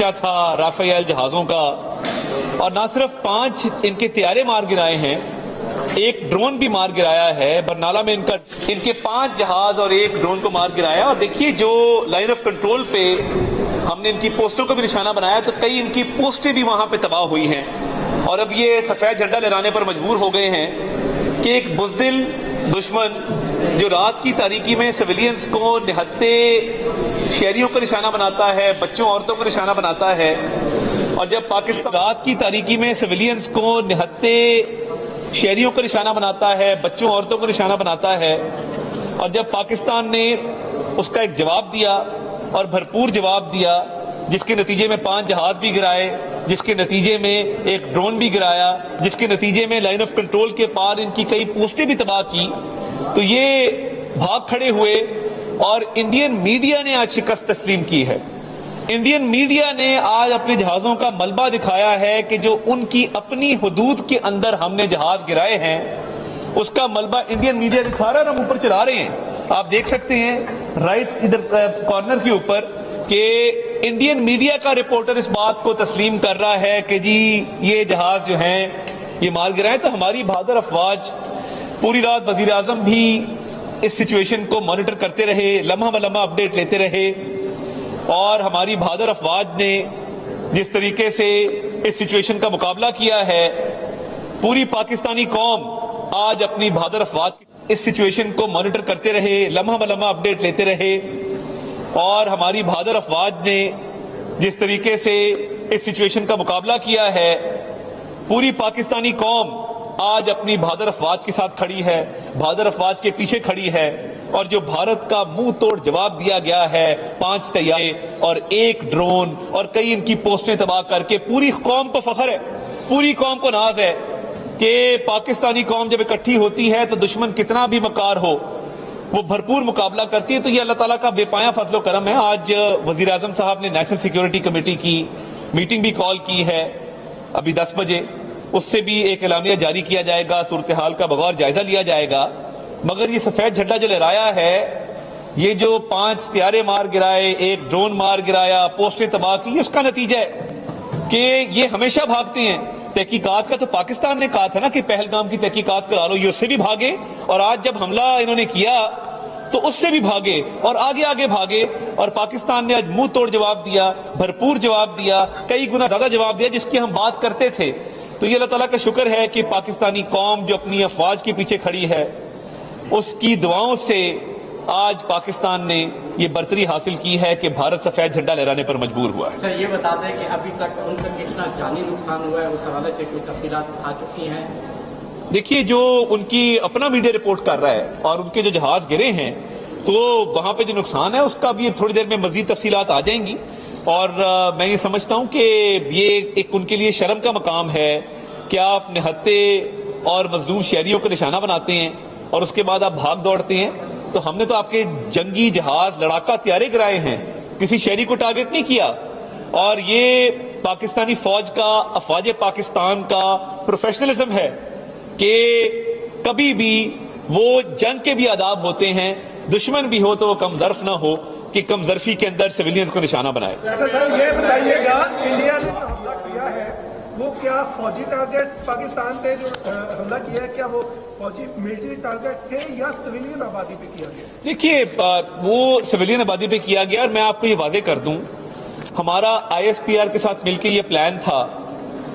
خرچہ تھا رافیل جہازوں کا، اور نہ صرف 5 ان کے طیارے مار گرائے ہیں، ایک ڈرون بھی مار گرایا ہے برنالہ میں، ان کے 5 جہاز اور ایک ڈرون کو مار گرایا۔ اور دیکھیے جو لائن آف کنٹرول پہ ہم نے ان کی پوسٹوں کو بھی نشانہ بنایا تو کئی ان کی پوسٹیں بھی وہاں پہ تباہ ہوئی ہیں، اور اب یہ سفید جھنڈا لہرانے پر مجبور ہو گئے ہیں کہ ایک بزدل دشمن جو رات کی تاریکی میں سویلینز کو نہتے شہریوں کو نشانہ بناتا ہے، بچوں عورتوں کو نشانہ بناتا ہے، اور جب پاکستان رات کی تاریکی میں سویلینز کو نہتے شہریوں کو نشانہ بناتا ہے، بچوں عورتوں کو نشانہ بناتا ہے، اور جب پاکستان نے اس کا ایک جواب دیا اور بھرپور جواب دیا، جس کے نتیجے میں 5 جہاز بھی گرائے، جس کے نتیجے میں ایک ڈرون بھی گرایا، جس کے نتیجے میں لائن آف کنٹرول کے پار ان کی کئی پوسٹیں بھی تباہ کی، تو یہ بھاگ کھڑے ہوئے اور انڈین میڈیا نے آج شکست تسلیم کی ہے۔ انڈین میڈیا نے آج اپنے جہازوں کا ملبہ دکھایا ہے کہ جو ان کی اپنی حدود کے اندر ہم نے جہاز گرائے ہیں اس کا ملبہ انڈین میڈیا دکھا رہا ہے اور ہم اوپر چلا رہے ہیں۔ آپ دیکھ سکتے ہیں رائٹ ادھر کارنر کے اوپر کہ انڈین میڈیا کا رپورٹر اس بات کو تسلیم کر رہا ہے کہ جی یہ جہاز جو ہیں یہ مار گرائے۔ تو ہماری بہادر افواج پوری رات وزیر اعظم بھی اس سچویشن کو مانیٹر کرتے رہے، لمحہ بلمحہ اپڈیٹ لیتے رہے، اور ہماری بہادر افواج نے جس طریقے سے اس سچویشن کا مقابلہ کیا ہے، پوری پاکستانی قوم آج اپنی بہادر افواج اس سچویشن کو مانیٹر کرتے رہے، لمحہ بلمحہ اپڈیٹ لیتے رہے، اور ہماری بہادر افواج نے جس طریقے سے اس سچویشن کا مقابلہ کیا ہے، پوری پاکستانی قوم آج اپنی بہادر افواج کے ساتھ کھڑی ہے، بہادر افواج کے پیچھے کھڑی ہے، اور جو بھارت کا منہ توڑ جواب دیا گیا ہے 5 طیارے اور 1 ڈرون اور کئی ان کی پوسٹیں تباہ کر کے، پوری قوم کو فخر ہے، پوری قوم کو ناز ہے کہ پاکستانی قوم جب اکٹھی ہوتی ہے تو دشمن کتنا بھی مکار ہو وہ بھرپور مقابلہ کرتی ہے۔ تو یہ اللہ تعالیٰ کا بے پایاں فضل و کرم ہے۔ آج وزیر اعظم صاحب نے نیشنل سیکیورٹی کمیٹی کی میٹنگ بھی کال کی ہے ابھی 10 بجے، اس سے بھی ایک اعلامیہ جاری کیا جائے گا، صورتحال کا بغور جائزہ لیا جائے گا۔ مگر یہ سفید جھنڈا جو لہرایا ہے، یہ جو 5 طیارے مار گرائے، 1 ڈرون مار گرایا، پوسٹیں تباہ کی، اس کا نتیجہ ہے کہ یہ ہمیشہ بھاگتے ہیں۔ تحقیقات کا تو پاکستان نے کہا تھا نا کہ پہلگام کی تحقیقات کرا لو، یہ اس سے بھی بھاگے، اور آج جب حملہ انہوں نے کیا تو اس سے بھی بھاگے اور آگے آگے بھاگے، اور پاکستان نے آج منہ توڑ جواب دیا، بھرپور جواب دیا، کئی گنا زیادہ جواب دیا جس کی ہم بات کرتے تھے۔ تو یہ اللہ تعالیٰ کا شکر ہے کہ پاکستانی قوم جو اپنی افواج کے پیچھے کھڑی ہے، اس کی دعاؤں سے آج پاکستان نے یہ برتری حاصل کی ہے کہ بھارت سفید جھنڈا لہرانے پر مجبور ہوا ہے۔ سر یہ بتا دیں کہ ابھی تک ان کا کتنا جانی نقصان ہوا ہے، اس حوالے سے کوئی تفصیلات آ چکی ہیں؟ دیکھیے جو ان کی اپنا میڈیا رپورٹ کر رہا ہے اور ان کے جو جہاز گرے ہیں تو وہاں پہ جو نقصان ہے اس کا بھی تھوڑی دیر میں مزید تفصیلات آ جائیں گی، اور میں یہ سمجھتا ہوں کہ یہ ایک ان کے لیے شرم کا مقام ہے کہ آپ نہتے اور مظلوم شہریوں کو نشانہ بناتے ہیں اور اس کے بعد آپ بھاگ دوڑتے ہیں۔ تو ہم نے تو آپ کے جنگی جہاز لڑاکا طیارے گرائے ہیں، کسی شہری کو ٹارگٹ نہیں کیا، اور یہ پاکستانی فوج کا، افواج پاکستان کا پروفیشنلزم ہے کہ کبھی بھی وہ جنگ کے بھی آداب ہوتے ہیں، دشمن بھی ہو تو وہ کم ظرف نہ ہو کہ کم ظرفی کے اندر سویلینز کو نشانہ بنائے۔ سر یہ بتائیے گا انڈیا نے جو حملہ کیا ہے وہ کیا فوجی ٹارگیٹس پاکستان پہ جو حملہ کیا ہے کیا وہ فوجی ملٹری ٹارگیٹس تھے یا سویلین آبادی پہ کیا گیا؟ دیکھیے وہ سویلین آبادی پہ کیا گیا، اور میں آپ کو یہ واضح کر دوں ہمارا ISPR کے ساتھ مل کے یہ پلان تھا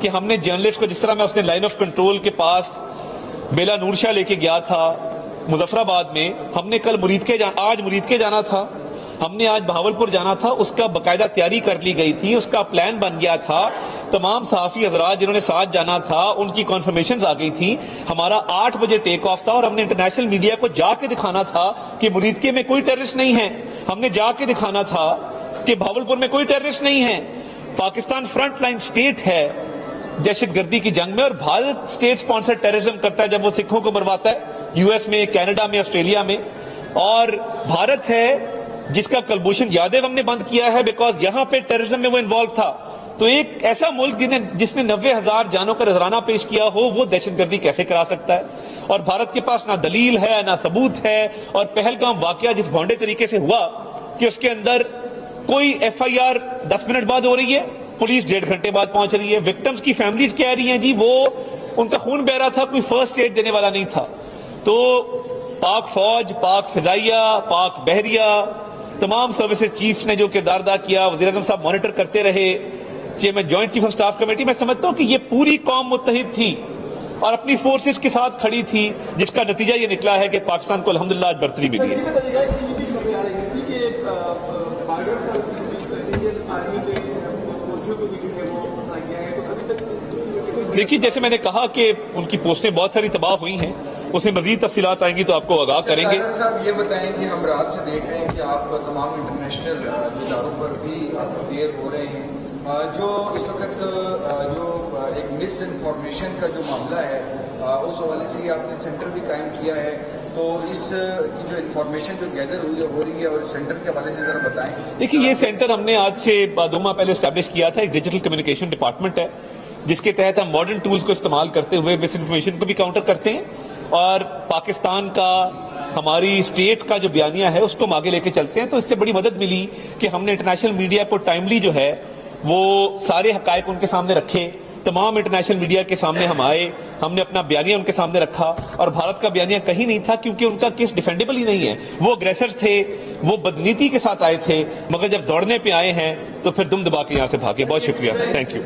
کہ ہم نے جرنلسٹ کو، جس طرح میں اس نے لائن آف کنٹرول کے پاس بیلا نور شاہ لے کے گیا تھا مظفر آباد میں، ہم نے کل آج مرید کے جانا تھا، ہم نے آج بہاولپور جانا تھا، اس کا باقاعدہ تیاری کر لی گئی تھی، اس کا پلان بن گیا تھا، تمام صحافی حضرات جنہوں نے ساتھ جانا تھا ان کی کنفرمیشنز آ گئی تھی، ہمارا 8 بجے ٹیک آف تھا، اور ہم نے انٹرنیشنل میڈیا کو جا کے دکھانا تھا کہ مریدکے میں کوئی ٹیررسٹ نہیں ہے، ہم نے جا کے دکھانا تھا کہ بہاولپور میں کوئی ٹیررسٹ نہیں ہے۔ پاکستان فرنٹ لائن سٹیٹ ہے دہشت گردی کی جنگ میں، اور بھارت سٹیٹ سپانسر ٹیررزم کرتا ہے جب وہ سکھوں کو مرواتا ہے US میں، کینیڈا میں، آسٹریلیا میں، اور بھارت ہے جس کا کلبھوشن یادو ہم نے بند کیا ہے بیکاز یہاں پہ ٹیررزم میں وہ انوالو تھا۔ تو ایک ایسا ملک جس نے 90,000 جانوں کا نذرانہ پیش کیا ہو وہ دہشت گردی کیسے کرا سکتا ہے؟ اور بھارت کے پاس نہ دلیل ہے نہ ثبوت ہے، اور پہلگام واقعہ جس بھونڈے طریقے سے ہوا کہ اس کے اندر کوئی FIR 10 منٹ بعد ہو رہی ہے, پولیس 1.5 گھنٹے بعد پہنچ رہی ہے. وکٹمز کی فیملیز کہہ رہی ہیں جی وہ ان کا خون بہ رہا تھا, کوئی فرسٹ ایڈ دینے والا نہیں تھا. تو پاک فوج, پاک فضائیہ, پاک بحریہ, تمام سروسز چیف نے جو کردار ادا کیا, وزیر اعظم صاحب مانیٹر کرتے رہے, chairman joint chief of staff committee, میں سمجھتا ہوں کہ یہ پوری قوم متحد تھی اور اپنی فورسز کے ساتھ کھڑی تھی, جس کا نتیجہ یہ نکلا ہے کہ پاکستان کو الحمدللہ آج برتری ملی ہے. دیکھیے جیسے میں نے کہا کہ ان کی پوسٹیں بہت ساری تباہ ہوئی ہیں, اس میں مزید تفصیلات آئیں گی تو آپ کو آگاہ کریں گے. صاحب یہ بتائیں کہ ہم رات سے دیکھ رہے ہیں کہ آپ تمام انٹرنیشنل اداروں پر بھی دیر ہو رہے ہیں, جو اس وقت جو ایک مس انفارمیشن کا جو معاملہ ہے اس حوالے سے ہی آپ نے سینٹر بھی قائم کیا ہے, تو اس کی جو انفارمیشن جو گیدر ہو رہی ہے اور سینٹر کے حوالے سے ذرا بتائیں. دیکھیے یہ سینٹر ہم نے آج سے 2 ماہ پہلے اسٹیبلش کیا تھا, ایک ڈیجیٹل کمیونیکیشن ڈپارٹمنٹ ہے جس کے تحت ہم ماڈرن ٹولز کو استعمال کرتے ہوئے مس انفارمیشن کو بھی کاؤنٹر کرتے ہیں, اور پاکستان کا, ہماری اسٹیٹ کا جو بیانیہ ہے اس کو ہم آگے لے کے چلتے ہیں. تو اس سے بڑی مدد ملی کہ ہم نے انٹرنیشنل میڈیا کو ٹائملی جو ہے وہ سارے حقائق ان کے سامنے رکھے, تمام انٹرنیشنل میڈیا کے سامنے ہم آئے, ہم نے اپنا بیانیہ ان کے سامنے رکھا, اور بھارت کا بیانیہ کہیں نہیں تھا کیونکہ ان کا کیس ڈیفینڈیبل ہی نہیں ہے. وہ اگریسرز تھے, وہ بدنیتی کے ساتھ آئے تھے, مگر جب دوڑنے پہ آئے ہیں تو پھر دم دبا کے یہاں سے بھاگے. بہت شکریہ, تھینک یو.